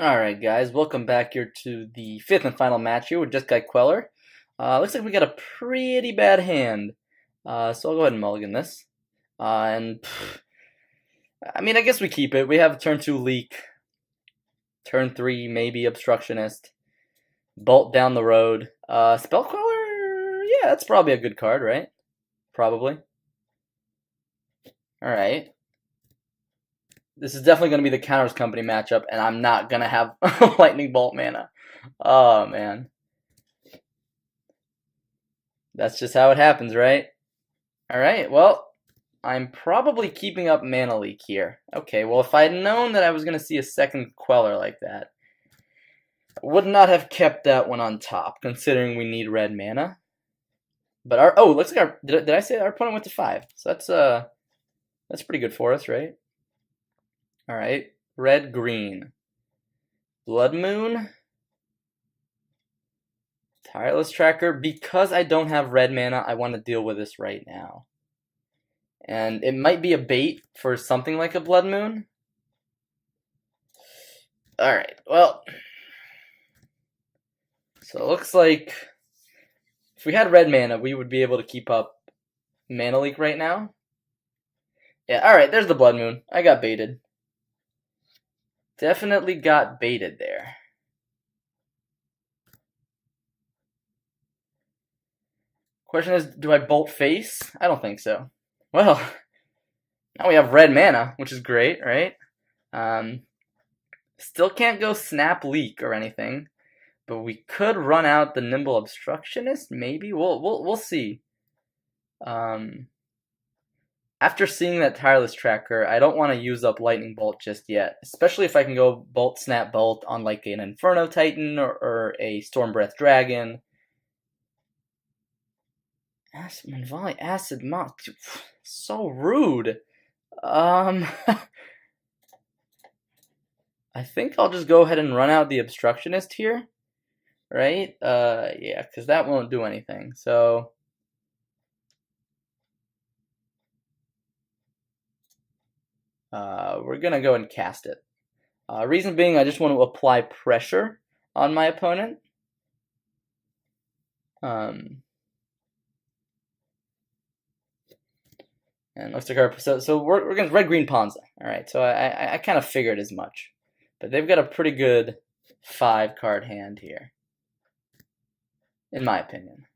Alright guys, welcome back here to the fifth and final match here with Jeskai Queller. Looks like we got a pretty bad hand. So I'll go ahead and mulligan this. I guess we keep it. We have turn 2 leak. Turn 3 maybe obstructionist. Bolt down the road. Spell Queller, yeah, that's probably a good card, right? Probably. Alright. This is definitely going to be the Counters Company matchup, and I'm not going to have Lightning Bolt mana. Oh, man. That's just how it happens, right? Alright, well, I'm probably keeping up Mana Leak here. Okay, well, if I had known that I was going to see a second Queller like that, I would not have kept that one on top, considering we need red mana. But looks like did I say our opponent went to 5? So that's pretty good for us, right? Alright, red, green. Blood Moon. Tireless Tracker. Because I don't have red mana, I want to deal with this right now. And it might be a bait for something like a Blood Moon. Alright, well. So it looks like if we had red mana, we would be able to keep up Mana Leak right now. Yeah, alright, there's the Blood Moon. I got baited. Definitely got baited there. Question is, do I bolt face? I don't think so. Well, now we have red mana, which is great, right? Still can't go snap leak or anything, but we could run out the nimble obstructionist. Maybe we'll see. After seeing that tireless tracker, I don't want to use up lightning bolt just yet, especially if I can go bolt snap bolt on like an Inferno Titan or a Storm Breath Dragon. Acid Volley, Acid Mock. So rude. I think I'll just go ahead and run out the obstructionist here. Right? Yeah, because that won't do anything. So we're gonna go and cast it. Reason being, I just want to apply pressure on my opponent. And looks like so we're against red green Ponza. All right, so I kind of figured as much, but they've got a pretty good 5-card hand here, in my opinion.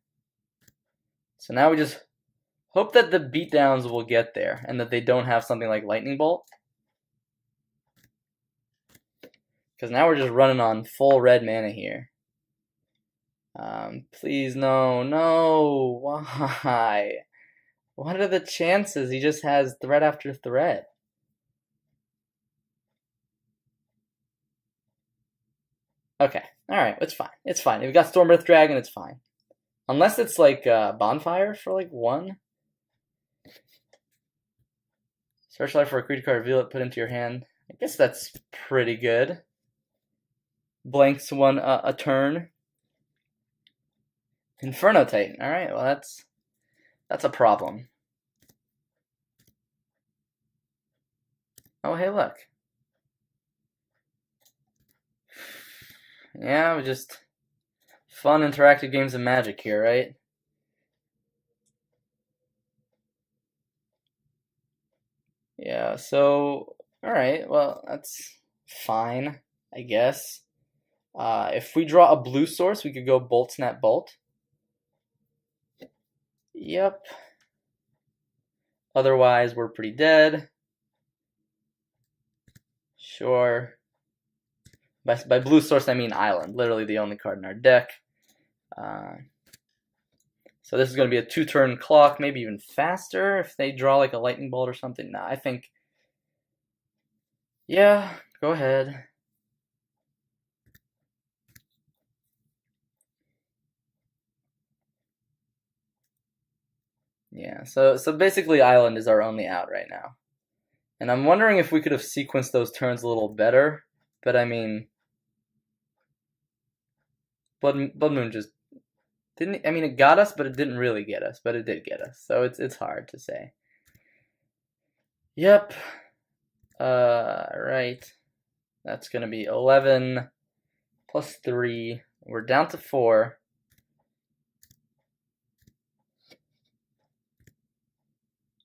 So now we just hope that the beatdowns will get there and that they don't have something like lightning bolt, because now we're just running on full red mana here. Please no, why? What are the chances he just has threat after threat? Okay, alright, it's fine. It's fine. If we got Stormbreath Dragon, it's fine. Unless it's like Bonfire for like 1. Searchlight for a creature card, reveal it, put into your hand. I guess that's pretty good. Blanks one a turn. Inferno Titan. Alright, well that's a problem. Oh, hey, look. Yeah, we just fun interactive games of Magic here, right? Yeah, so alright, well, that's fine, I guess. If we draw a blue source, we could go Bolt Snap Bolt. Yep. Otherwise, we're pretty dead. Sure. By blue source, I mean Island. Literally the only card in our deck. So this is going to be a 2-turn clock, maybe even faster if they draw like a lightning bolt or something. Nah, I think... Yeah, go ahead. Yeah, so basically Island is our only out right now. And I'm wondering if we could have sequenced those turns a little better, but I mean... Blood Moon just didn't... I mean, it got us, but it didn't really get us, but it did get us. So it's hard to say. Yep. Right. That's going to be 11 plus 3. We're down to 4.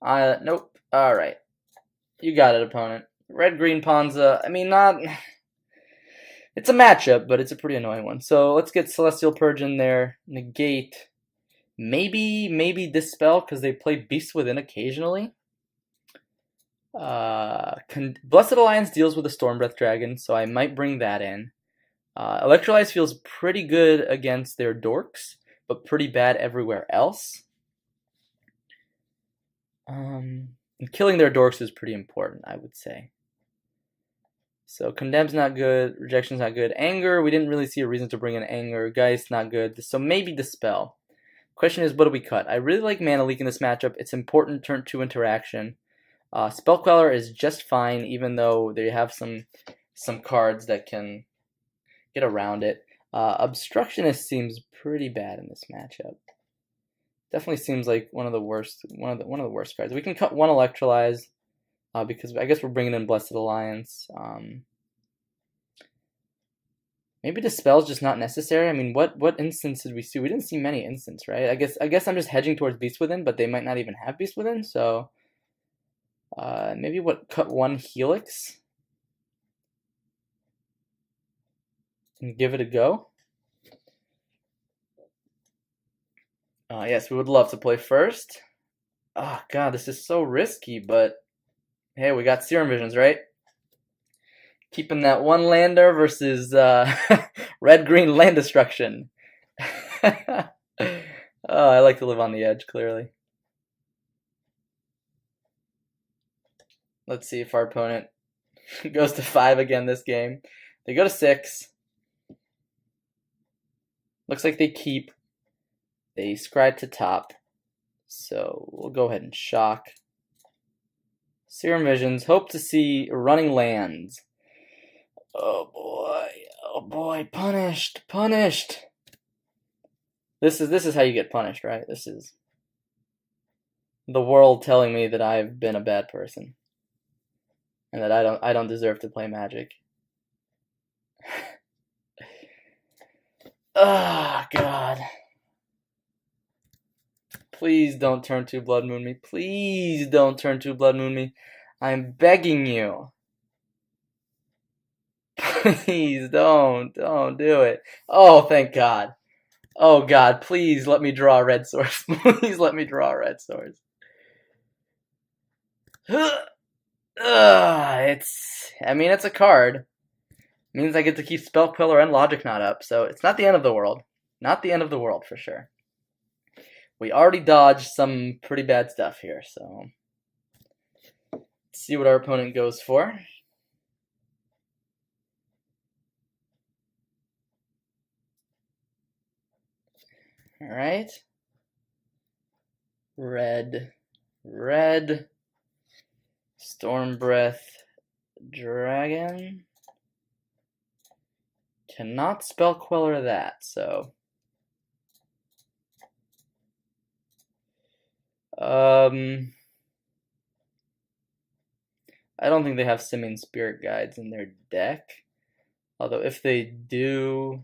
Nope. All right. You got it, opponent. Red-green Ponza. I mean, not... It's a matchup, but it's a pretty annoying one. So let's get Celestial Purge in there. Negate. Maybe Dispel, because they play Beast Within occasionally. Blessed Alliance deals with a Storm Breath Dragon, so I might bring that in. Electrolyze feels pretty good against their dorks, but pretty bad everywhere else. And killing their dorks is pretty important, I would say. So Condemn's not good, Rejection's not good. Anger, we didn't really see a reason to bring in Anger. Geist, not good. So maybe Dispel. Question is, what do we cut? I really like Mana Leak in this matchup. It's important turn 2 interaction. Spell Queller is just fine, even though they have some cards that can get around it. Obstructionist seems pretty bad in this matchup. Definitely seems like one of the worst cards. We can cut one Electrolyze because I guess we're bringing in Blessed Alliance. Maybe Dispel's just not necessary. I mean, what instance did we see? We didn't see many instances, right? I guess I'm just hedging towards Beast Within, but they might not even have Beast Within, so maybe cut one Helix and give it a go. Yes, we would love to play first. Oh god, this is so risky, but hey, we got Serum Visions, right? Keeping that one lander versus red-green land destruction. Oh, I like to live on the edge, clearly. Let's see if our opponent goes to 5 again this game. They go to 6. Looks like they keep. They scry to top. So we'll go ahead and shock. Serum Visions. Hope to see running lands. Oh boy, punished. This is how you get punished, right? This is the world telling me that I've been a bad person. And that I don't deserve to play Magic. Oh god. Please don't turn 2 Blood Moon me. Please don't turn 2 Blood Moon me. I'm begging you. Please don't do it. Oh, thank God. Oh God, please let me draw a red source. Please let me draw a red source. It's a card. It means I get to keep Spell Queller and Logic Knot up, so it's not the end of the world. Not the end of the world for sure. We already dodged some pretty bad stuff here, so let's see what our opponent goes for. All right. Red. Storm Breath Dragon. Cannot Spell Queller that, so. I don't think they have Simian Spirit Guides in their deck. Although if they do,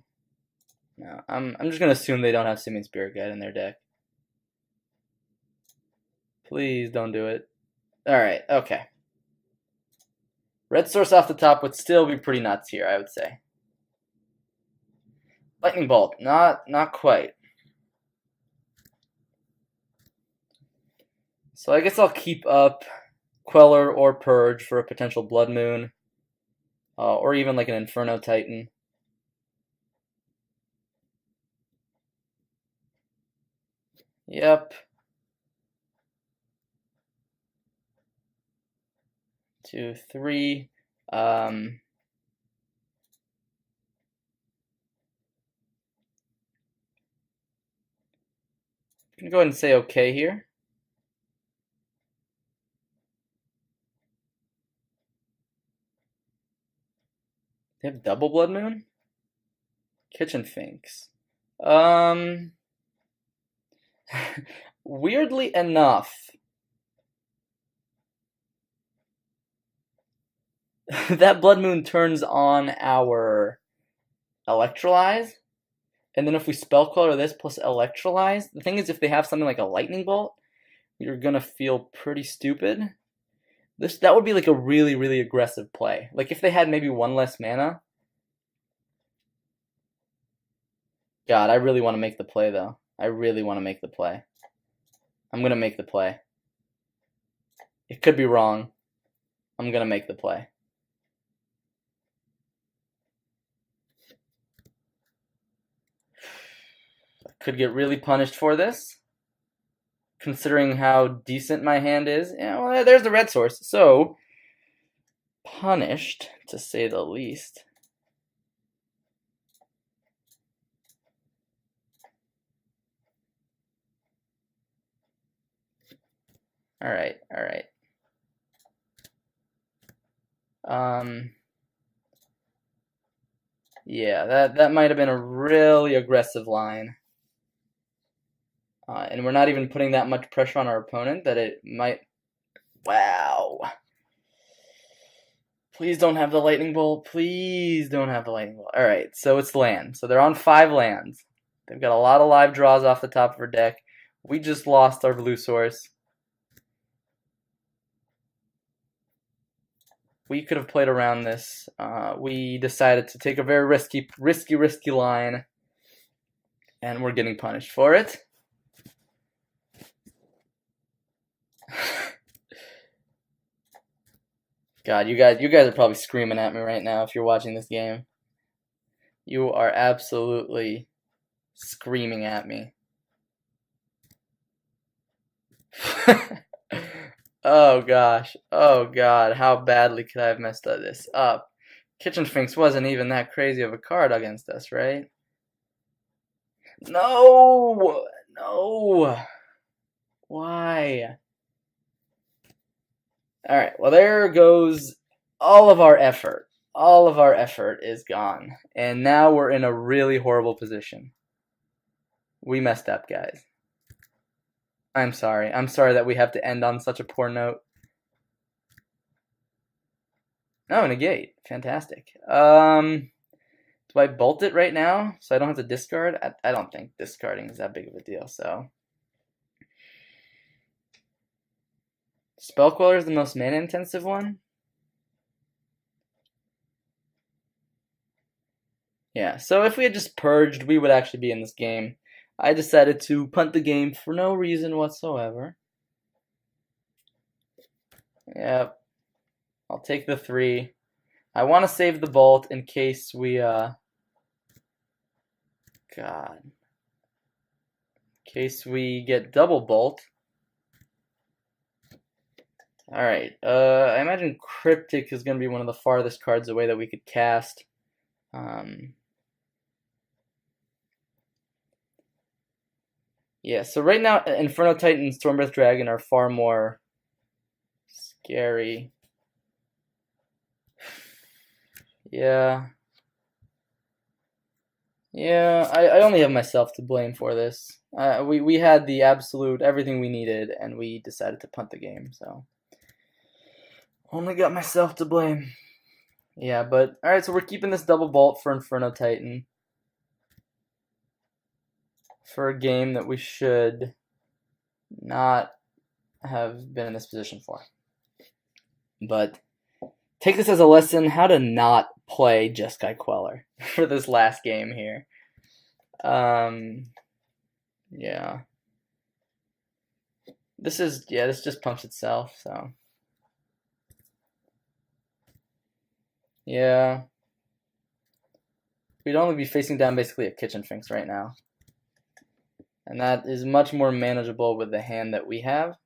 no, I'm just gonna assume they don't have Simian Spirit Guide in their deck. Please don't do it. All right, okay. Red source off the top would still be pretty nuts here, I would say. Lightning Bolt, not quite. So I guess I'll keep up Queller or Purge for a potential Blood Moon. Or even like an Inferno Titan. Yep. 2, 3. I'm gonna go ahead and say okay here. They have double Blood Moon? Kitchen Finks. Weirdly enough, that Blood Moon turns on our Electrolyze. And then if we Spell Queller this plus Electrolyze, the thing is if they have something like a Lightning Bolt, you're going to feel pretty stupid. That would be like a really, really aggressive play. Like if they had maybe one less mana. God, I really want to make the play though. I really want to make the play. I'm going to make the play. It could be wrong. I'm going to make the play. I could get really punished for this, considering how decent my hand is. Yeah, well, there's the red source. So, punished, to say the least. Alright. Yeah, that might have been a really aggressive line. And we're not even putting that much pressure on our opponent that it might... Wow. Please don't have the Lightning Bolt. Please don't have the Lightning Bolt. Alright, so it's land. So they're on 5 lands. They've got a lot of live draws off the top of our deck. We just lost our blue source. We could have played around this. We decided to take a very risky line. And we're getting punished for it. God, you guys are probably screaming at me right now if you're watching this game. You are absolutely screaming at me. Oh gosh. Oh god, how badly could I have messed this up? Kitchen Sphinx wasn't even that crazy of a card against us, right? No! No! Why? Alright, well there goes all of our effort. All of our effort is gone. And now we're in a really horrible position. We messed up, guys. I'm sorry. I'm sorry that we have to end on such a poor note. Oh, negate. Fantastic. Do I bolt it right now so I don't have to discard? I don't think discarding is that big of a deal, so... Spell Queller is the most mana-intensive one? Yeah, so if we had just purged, we would actually be in this game. I decided to punt the game for no reason whatsoever. Yep. I'll take the 3. I want to save the bolt in case we, God. In case we get double bolt. Alright, I imagine Cryptic is going to be one of the farthest cards away that we could cast. Yeah, so right now, Inferno Titan and Stormbreath Dragon are far more scary. Yeah. Yeah, I only have myself to blame for this. We had the absolute everything we needed, and we decided to punt the game, so... Only got myself to blame. Yeah, but... Alright, so we're keeping this double bolt for Inferno Titan. For a game that we should not have been in this position for. But take this as a lesson how to not play Jeskai Queller for this last game here. Yeah. This just pumps itself, so. Yeah. We'd only be facing down basically a Kitchen Sphinx right now. And that is much more manageable with the hand that we have.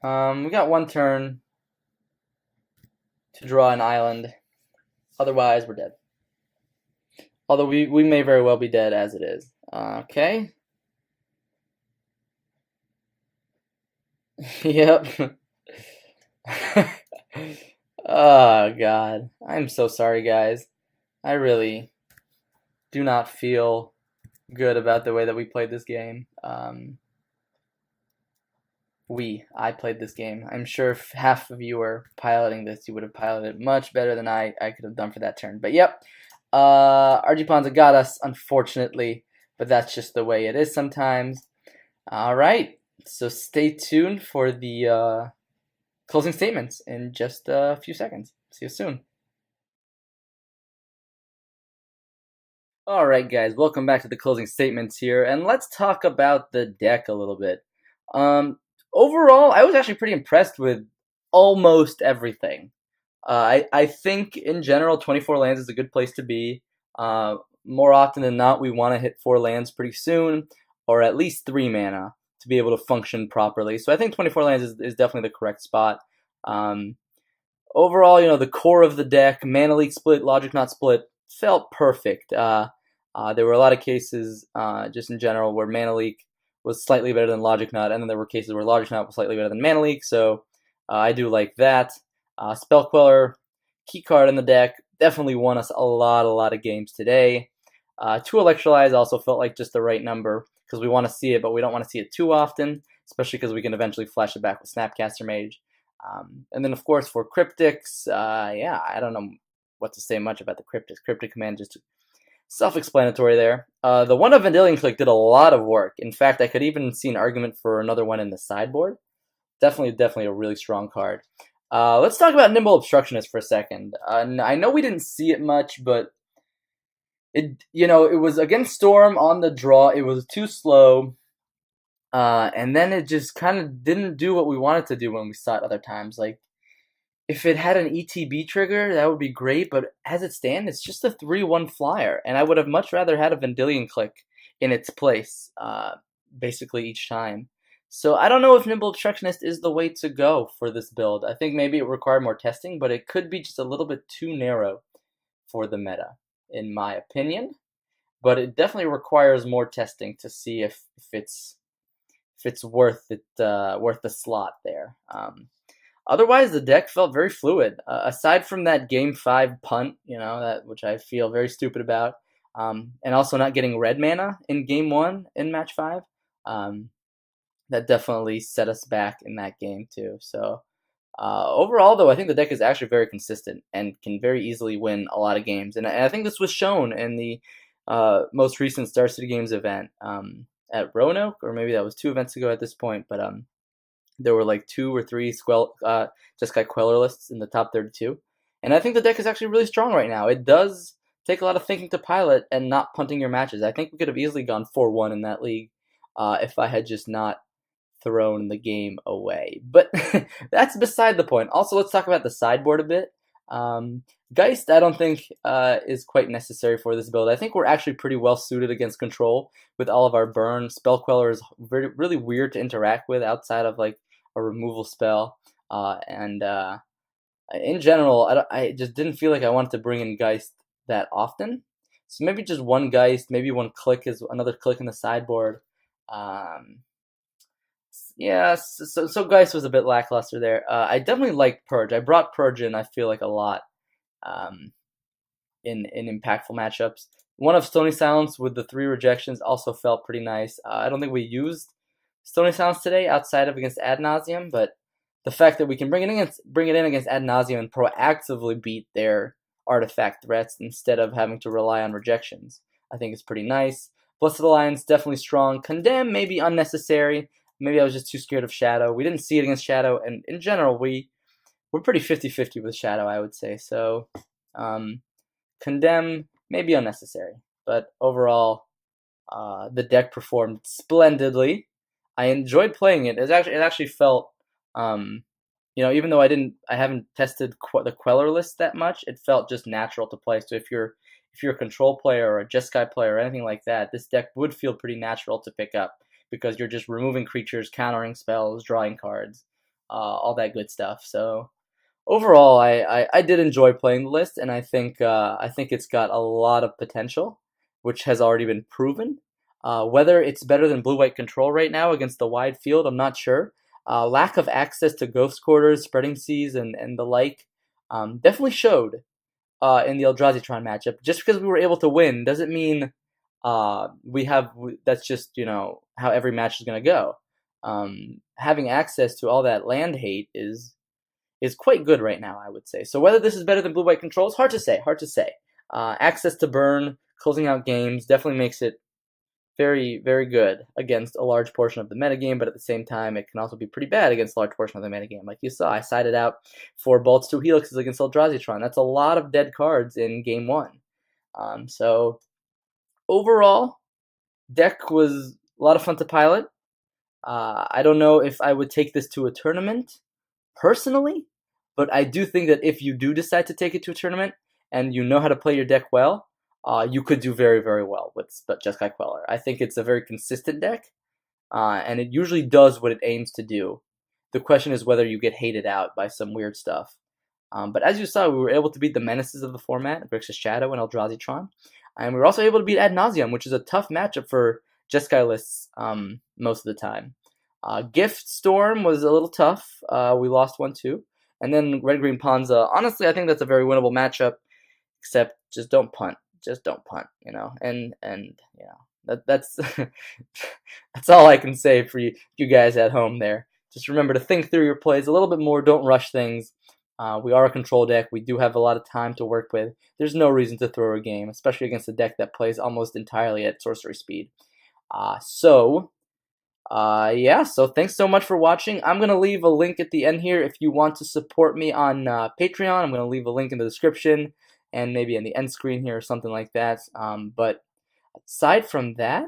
We got one turn to draw an island. Otherwise, we're dead. Although we may very well be dead as it is. Okay. Yep. Oh, God. I'm so sorry, guys. I really do not feel good about the way that we played this game. I played this game. I'm sure if half of you were piloting this, you would have piloted it much better than I could have done for that turn. But yep, RG Ponza got us, unfortunately, but that's just the way it is sometimes. All right, so stay tuned for the closing statements in just a few seconds. See you soon. All right, guys, welcome back to the closing statements here, and let's talk about the deck a little bit. Um, Overall, I was actually pretty impressed with almost everything. I think in general, 24 lands is a good place to be. More often than not, we want to hit 4 lands pretty soon, or at least 3 mana to be able to function properly. So I think 24 lands is definitely the correct spot. Um, Overall, the core of the deck, Mana Leak split, Logic Knot split, felt perfect. There were a lot of cases, just in general, where Mana Leak was slightly better than Logic Knot, and then there were cases where Logic Knot was slightly better than Mana Leak, so I do like that. Spell Queller, key card in the deck, definitely won us a lot of games today. 2 Electrolyze also felt like just the right number, because we want to see it, but we don't want to see it too often, especially because we can eventually flash it back with Snapcaster Mage. And then, of course, for Cryptics, yeah, I don't know what to say much about the Cryptics. Cryptic Command, just self-explanatory there. The one of Vendilion Click did a lot of work. In fact, I could even see an argument for another one in the sideboard. Definitely a really strong card. Let's talk about Nimble Obstructionist for a second. I know we didn't see it much, but it was against Storm on the draw. It was too slow. And then it just kind of didn't do what we wanted to do when we saw it other times. Like, if it had an ETB trigger, that would be great, but as it stands, it's just a 3/1 flyer, and I would have much rather had a Vendilion Click in its place, basically each time. So I don't know if Nimble Obstructionist is the way to go for this build. I think maybe it required more testing, but it could be just a little bit too narrow for the meta, in my opinion. But it definitely requires more testing to see if it's worth the slot there. Otherwise, the deck felt very fluid. Aside from that Game 5 punt, that which I feel very stupid about, and also not getting red mana in Game 1 in Match 5, that definitely set us back in that game too. So overall, though, I think the deck is actually very consistent and can very easily win a lot of games. And I think this was shown in the most recent Star City Games event at Roanoke, or maybe that was 2 events ago at this point, but there were like 2 or 3 Jeskai Queller lists in the top 32. And I think the deck is actually really strong right now. It does take a lot of thinking to pilot and not punting your matches. I think we could have easily gone 4-1 in that league if I had just not thrown the game away. But that's beside the point. Also, let's talk about the sideboard a bit. Geist, I don't think is quite necessary for this build. I think we're actually pretty well suited against control with all of our burn. Spell Queller is really weird to interact with outside of like a removal spell. And in general, I just didn't feel like I wanted to bring in Geist that often. So maybe just one Geist, maybe one click is another click in the sideboard. Yeah, so Geist was a bit lackluster there. I definitely liked Purge. I brought Purge in, I feel like, a lot in impactful matchups. One of Stony Silence with the 3 rejections also felt pretty nice. I don't think we used Stony Silence today outside of against Ad Nauseam, but the fact that we can bring it in against Ad Nauseam and proactively beat their artifact threats instead of having to rely on rejections, I think is pretty nice. Blessed Alliance, definitely strong. Condemn, maybe unnecessary. Maybe I was just too scared of Shadow. We didn't see it against Shadow, and in general, we're pretty 50-50 with Shadow, I would say. So, Condemn, maybe unnecessary. But overall, the deck performed splendidly. I enjoyed playing it. It actually felt, even though I haven't tested the Queller list that much, it felt just natural to play. So if you're a control player or a Jeskai player or anything like that, this deck would feel pretty natural to pick up because you're just removing creatures, countering spells, drawing cards, all that good stuff. So overall, I did enjoy playing the list, and I think it's got a lot of potential, which has already been proven. Whether it's better than Blue-White Control right now against the wide field, I'm not sure. Lack of access to Ghost Quarters, Spreading Seas, and the like definitely showed in the Eldrazi Tron matchup. Just because we were able to win doesn't mean that's just how every match is gonna go. Having access to all that land hate is quite good right now, I would say. So whether this is better than blue white controls, hard to say. Hard to say. Access to burn, closing out games definitely makes it very, very good against a large portion of the metagame, but at the same time, it can also be pretty bad against a large portion of the metagame. Like you saw, I sided out 4 bolts, 2 helixes against Eldrazi-tron. That's a lot of dead cards in game 1. So overall, deck was a lot of fun to pilot. I don't know if I would take this to a tournament personally, but I do think that if you do decide to take it to a tournament and you know how to play your deck well, you could do very, very well with Jeskai Queller. I think it's a very consistent deck, and it usually does what it aims to do. The question is whether you get hated out by some weird stuff. But as you saw, we were able to beat the menaces of the format, Grixis Shadow and Eldrazi-tron, and we were also able to beat Ad Nauseam, which is a tough matchup for Jeskai lists most of the time. Gift Storm was a little tough. We lost 1-2. And then Red-Green Ponza. Honestly, I think that's a very winnable matchup, except just don't punt. Just don't punt, And that's that's all I can say for you guys at home there. Just remember to think through your plays a little bit more. Don't rush things. We are a control deck. We do have a lot of time to work with. There's no reason to throw a game, especially against a deck that plays almost entirely at sorcery speed. So thanks so much for watching. I'm going to leave a link at the end here if you want to support me on Patreon. I'm going to leave a link in the description and maybe in the end screen here or something like that. But aside from that,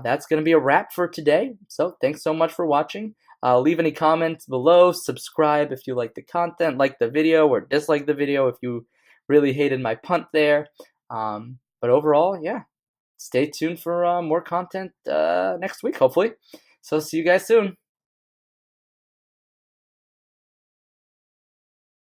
that's going to be a wrap for today. So thanks so much for watching. Leave any comments below. Subscribe if you like the content, like the video, or dislike the video if you really hated my punt there. But overall, stay tuned for more content next week, hopefully. So see you guys soon.